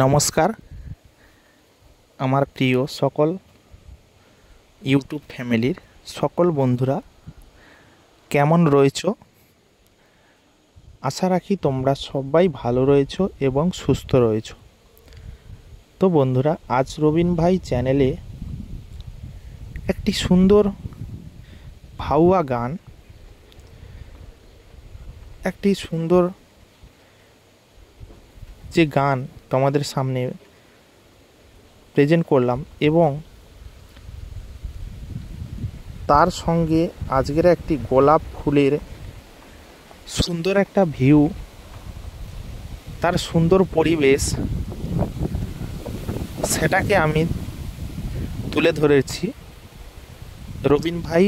নমস্কার আমার প্রিয় সকল ইউটিউব ফ্যামিলির সকল বন্ধুরা কেমন রয়েছো? আশা রাখি তোমরা সবাই ভালো রয়েছো এবং সুস্থ রয়েছো। তো বন্ধুরা, আজ রবিন ভাই চ্যানেলে একটি সুন্দর ভাউয়া গান, একটি সুন্দর যে গান তোমাদের সামনে প্রেজেন্ট করলাম এবং তার সঙ্গে আজকের একটি গোলাপ ফুলের সুন্দর একটা ভিউ, তার সুন্দর পরিবেশ, সেটাকে আমি তুলে ধরেছি রবিন ভাই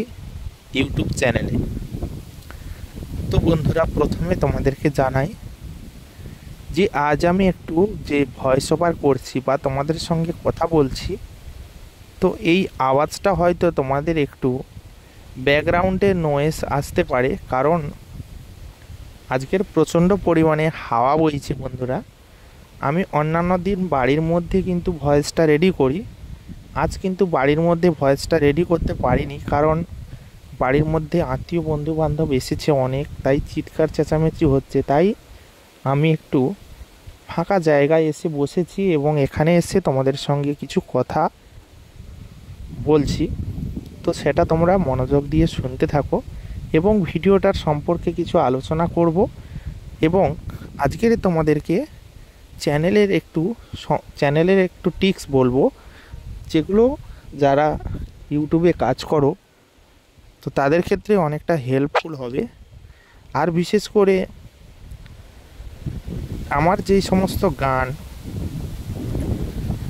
ইউটিউব চ্যানেলে। তো বন্ধুরা, প্রথমে তোমাদেরকে জানাই যে আজ আমি একটু যে ভয়েস ওভার করছি বা তোমাদের সঙ্গে কথা বলছি, তো এই আওয়াজটা হয়তো তোমাদের একটু ব্যাকগ্রাউন্ডে নয়েজ আসতে পারে, কারণ আজকের প্রচণ্ড পরিমাণে হাওয়া বইছে। বন্ধুরা, আমি অন্যান্য দিন বাড়ির মধ্যে কিন্তু ভয়েসটা রেডি করি, আজ কিন্তু বাড়ির মধ্যে ভয়েসটা রেডি করতে পারিনি, কারণ বাড়ির মধ্যে আত্মীয় বন্ধু বান্ধব এসেছে অনেক, তাই চিৎকার চেঁচামেচি হচ্ছে। তাই আমি একটু ফাঁকা জায়গায় এসে বসেছি এবং এখানে এসে তোমাদের সঙ্গে কিছু কথা বলছি। তো সেটা তোমরা মনোযোগ দিয়ে শুনতে থাকো এবং ভিডিওটার সম্পর্কে কিছু আলোচনা করব এবং আজকের তোমাদেরকে চ্যানেলের একটু টিপস বলবো, যেগুলো যারা ইউটিউবে কাজ করো তো তাদের ক্ষেত্রে অনেকটা হেল্পফুল হবে। আর বিশেষ করে আমার যেই সমস্ত গান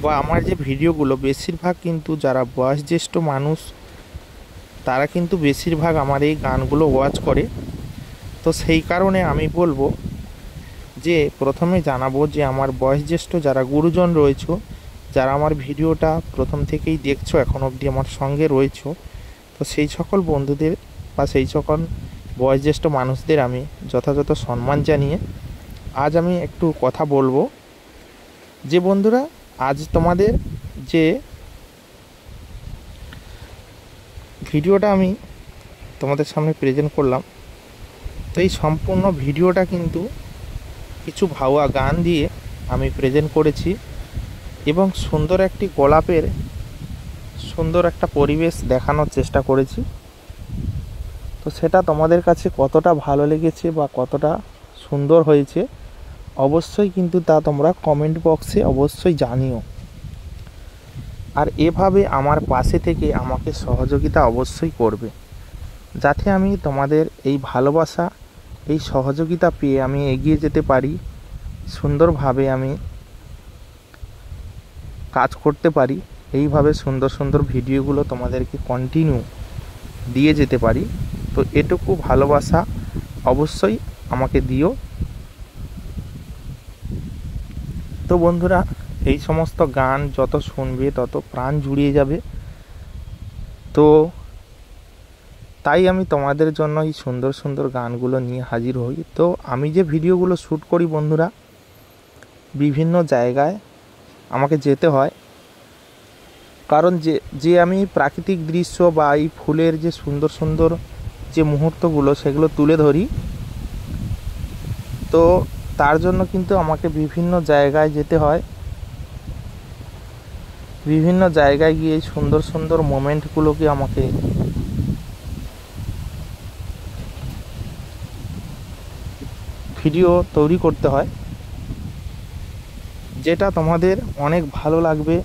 বা আমার যে ভিডিওগুলো, বেশিরভাগ কিন্তু যারা বয়োজ্যেষ্ঠ মানুষ তারা কিন্তু বেশিরভাগ আমার এই গানগুলো ওয়াচ করে। তো সেই কারণে আমি বলবো যে প্রথমে জানাবো যে আমার বয়োজ্যেষ্ঠ যারা গুরুজন রয়েছে, যারা আমার ভিডিওটা প্রথম থেকেই দেখছো, এখন অবধি আমার সঙ্গে রয়েছো, তো সেই সকল বন্ধুদের বা সেই সকল বয়োজ্যেষ্ঠ মানুষদের আমি যথাযথ সম্মান জানিয়ে আজ আমি একটু কথা বলবো। যে বন্ধুরা, আজ তোমাদের যে ভিডিওটা আমি তোমাদের সামনে প্রেজেন্ট করলাম, তো এই সম্পূর্ণ ভিডিওটা কিন্তু কিছু ভাওয়া গান দিয়ে আমি প্রেজেন্ট করেছি এবং সুন্দর একটি গোলাপের সুন্দর একটা পরিবেশ দেখানোর চেষ্টা করেছি। তো সেটা তোমাদের কাছে কতটা ভালো লেগেছে বা কতটা সুন্দর হয়েছে অবশ্যই কিন্তু তা তোমরা কমেন্ট বক্সে অবশ্যই জানিও। আর এভাবে আমার পাশে থেকে আমাকে সহযোগিতা অবশ্যই করবে, যাতে আমি তোমাদের এই ভালোবাসা, এই সহযোগিতা পেয়ে আমি এগিয়ে যেতে পারি, সুন্দরভাবে আমি কাজ করতে পারি, এইভাবে সুন্দর সুন্দর ভিডিওগুলো তোমাদেরকে কন্টিনিউ দিয়ে যেতে পারি। তো এটুকু ভালোবাসা অবশ্যই আমাকে দিও। তো বন্ধুরা, এই সমস্ত গান যত শুনবে তত প্রাণ জুড়িয়ে যাবে। তো তাই আমি তোমাদের জন্য এই সুন্দর সুন্দর গানগুলো নিয়ে হাজির হই। তো আমি যে ভিডিওগুলো শ্যুট করি বন্ধুরা, বিভিন্ন জায়গায় আমাকে যেতে হয়, কারণ যে আমি প্রাকৃতিক দৃশ্য বা এই ফুলের যে সুন্দর সুন্দর যে মুহূর্তগুলো সেগুলো তুলে ধরি, তো তার জন্য কিন্তু আমাকে বিভিন্ন জায়গায় যেতে হয়। বিভিন্ন জায়গায় গিয়ে সুন্দর সুন্দর মোমেন্টগুলোকে আমাকে ভিডিও তৈরি করতে হয়, যেটা তোমাদের অনেক ভালো লাগবে।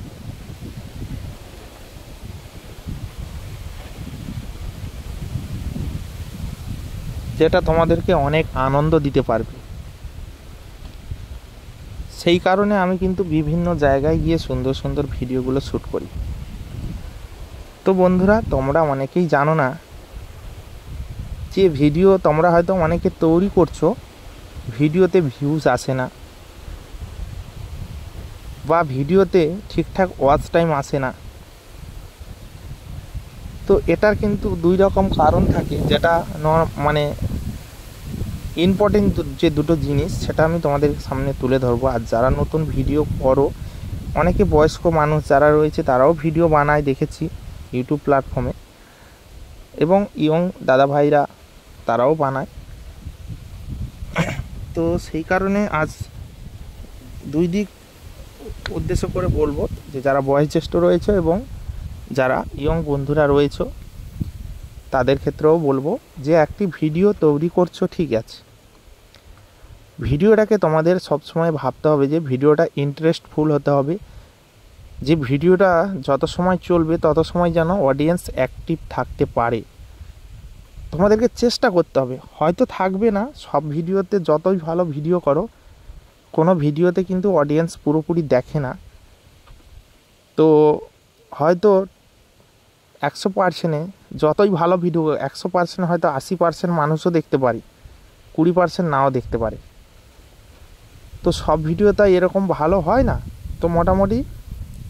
যেটা তোমাদেরকে অনেক আনন্দ দিতে পারবে। সেই কারণে আমি কিন্তু বিভিন্ন জায়গায় গিয়ে সুন্দর সুন্দর ভিডিওগুলো শ্যুট করি। তো বন্ধুরা, তোমরা অনেকেই জানো না যে ভিডিও তোমরা হয়তো অনেকে তৈরি করছো, ভিডিওতে ভিউজ আসে না বা ভিডিওতে ঠিকঠাক ওয়াচ টাইম আসে না। তো এটার কিন্তু দুই রকম কারণ থাকে, যেটা ইম্পর্টেন্ট যে দুটো জিনিস সেটা আমি তোমাদের সামনে তুলে ধরবো। আর যারা নতুন ভিডিও করো, অনেকে বয়স্ক মানুষ যারা রয়েছে তারাও ভিডিও বানায় দেখেছি ইউটিউব প্ল্যাটফর্মে, এবং ইয়ং দাদা ভাইরা তারাও বানায়। তো সেই কারণে আজ দুই দিক উদ্দেশ্য করে বলবো, যে যারা বয়োজ্যেষ্ঠ রয়েছে এবং যারা ইয়ং বন্ধুরা রয়েছে তাদের ক্ষেত্রেও বলবো যে একটি ভিডিও তৈরি করছো ঠিক আছে, ভিডিওটাকে তোমাদের সবসময় ভাবতে হবে যে ভিডিওটা ইন্টারেস্টফুল হতে হবে, যে ভিডিওটা যত সময় চলবে তত সময় যেন অডিয়েন্স অ্যাক্টিভ থাকতে পারে। তোমাদেরকে চেষ্টা করতে হবে, হয়তো থাকবে না সব ভিডিওতে, যতই ভালো ভিডিও করো কোনো ভিডিওতে কিন্তু অডিয়েন্স পুরোপুরি দেখে না। তো হয়তো 100%-এ যতই ভালো ভিডিও 100% হয়তো 80% মানুষও দেখতে পারি, 20% নাও দেখতে পারে। তো সব ভিডিও তো এরকম ভালো হয় না। তো মোটামুটি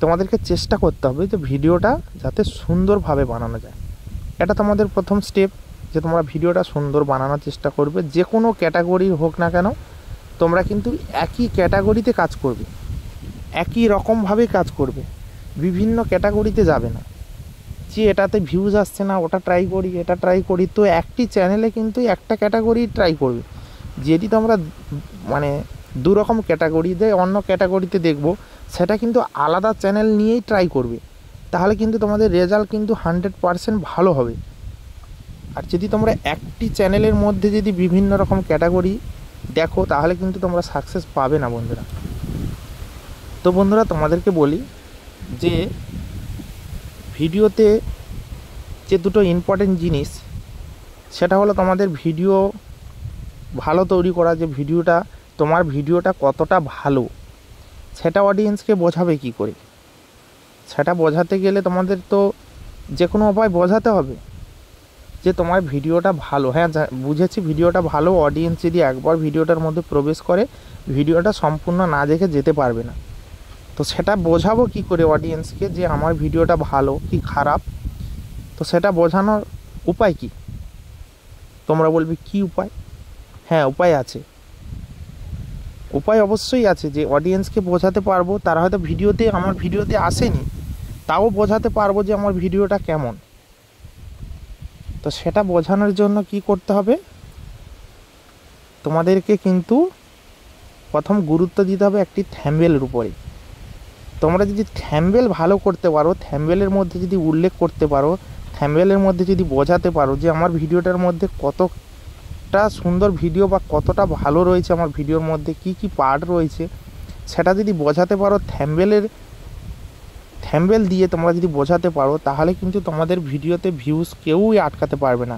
তোমাদেরকে চেষ্টা করতে হবে যে ভিডিওটা যাতে সুন্দরভাবে বানানো যায়। এটা তোমাদের প্রথম স্টেপ, যে তোমরা ভিডিওটা সুন্দর বানানোর চেষ্টা করবে। যে কোনো ক্যাটাগরির হোক না কেন, তোমরা কিন্তু একই ক্যাটাগরিতে কাজ করবে, একই রকমভাবে কাজ করবে, বিভিন্ন ক্যাটাগরিতে যাবে না যে এটাতে ভিউজ আসছে না ওটা ট্রাই করি, এটা ট্রাই করি। তো একটি চ্যানেলে কিন্তু একটা ক্যাটাগরি ট্রাই করবে। যদি তোমরা মানে দু রকম ক্যাটাগরিতে অন্য ক্যাটাগরিতে দেখবো, সেটা কিন্তু আলাদা চ্যানেল নিয়েই ট্রাই করবে, তাহলে কিন্তু তোমাদের রেজাল্ট কিন্তু 100% ভালো হবে। আর যদি তোমরা একটি চ্যানেলের মধ্যে যদি বিভিন্ন রকম ক্যাটাগরি দেখো, তাহলে কিন্তু তোমরা সাকসেস পাবে না বন্ধুরা। তো বন্ধুরা তোমাদেরকে বলি যে ভিডিওতে যে দুটো ইম্পর্টেন্ট জিনিস, সেটা হলো তোমাদের ভিডিও ভালো তৈরি করা, যে ভিডিওটা তোমার ভিডিওটা কতটা ভালো সেটা অডিয়েন্সকে বোঝাবে কি করে। সেটা বোঝাতে গেলে তোমাদের তো যে কোনো উপায় বোঝাতে হবে যে তোমার ভিডিওটা ভালো। হ্যাঁ বুঝেছি ভিডিওটা ভালো, অডিয়েন্স যদি একবার ভিডিওটার মধ্যে প্রবেশ করে ভিডিওটা সম্পূর্ণ না দেখে যেতে পারবে না। তো সেটা বোঝাবো কি করে অডিয়েন্সকে যে আমার ভিডিওটা ভালো কি খারাপ। তো সেটা বোঝানোর উপায় কি? তোমরা বলবে কি উপায়? হ্যাঁ উপায় আছে, উপায় অবশ্যই আছে। যে অডিয়েন্সকে বোঝাতে পারবো, তারা হয়তো আমার ভিডিওতে আসেনি, তাও বোঝাতে পারবো যে আমার ভিডিওটা কেমন। তো সেটা বোঝানোর জন্য কি করতে হবে, তোমাদেরকে কিন্তু প্রথম গুরুত্ব দিতে হবে একটি থাম্বনেলের উপরে। তোমরা যদি থাম্বনেল ভালো করতে পারো, থাম্বনেলের মধ্যে যদি উল্লেখ করতে পারো, থাম্বনেলের মধ্যে যদি বোঝাতে পারো যে আমার ভিডিওটার মধ্যে কতটা সুন্দর ভিডিও বা কতটা ভালো রয়েছে, আমার ভিডিওর মধ্যে কি কি পার্ট রয়েছে, সেটা যদি বোঝাতে পারো, থাম্বনেল দিয়ে তোমরা যদি বোঝাতে পারো, তাহলে কিন্তু তোমাদের ভিডিওতে ভিউজ কেউই আটকাতে পারবে না।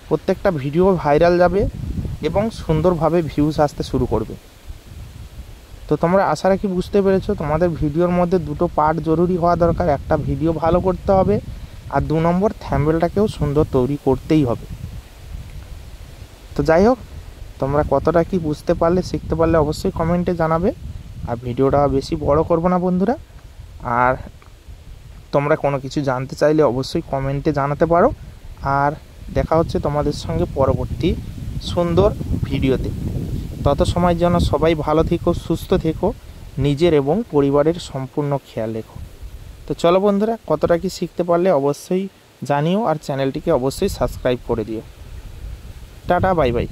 প্রত্যেকটা ভিডিও ভাইরাল যাবে এবং সুন্দরভাবে ভিউজ আসতে শুরু করবে। তো তোমরা আশা রাখি বুঝতে পেরেছো, তোমাদের ভিডিওর মধ্যে দুটো পার্ট জরুরি হওয়া দরকার। একটা ভিডিও ভালো করতে হবে, আর 2 নম্বর থাম্বনেলটাকেও সুন্দর তৈরি করতেই হবে। তো যাই হোক, তোমরা কতটা কি বুঝতে পারলে, শিখতে পারলে অবশ্যই কমেন্টে জানাবে। আর ভিডিওটা বেশি বড় করব না বন্ধুরা। আর তোমরা কোনো কিছু জানতে চাইলে অবশ্যই কমেন্টে জানাতে পারো। আর দেখা হচ্ছে তোমাদের সঙ্গে পরবর্তী সুন্দর ভিডিওতে। তত সময়ের জন্য সবাই ভালো থেকো, সুস্থ থেকো, নিজের এবং পরিবারের সম্পূর্ণ খেয়াল রেখো। তো চলো বন্ধুরা, কতটা কি শিখতে পারলে অবশ্যই জানিও, আর চ্যানেলটিকে অবশ্যই সাবস্ক্রাইব করে দিও। Tata, bye bye.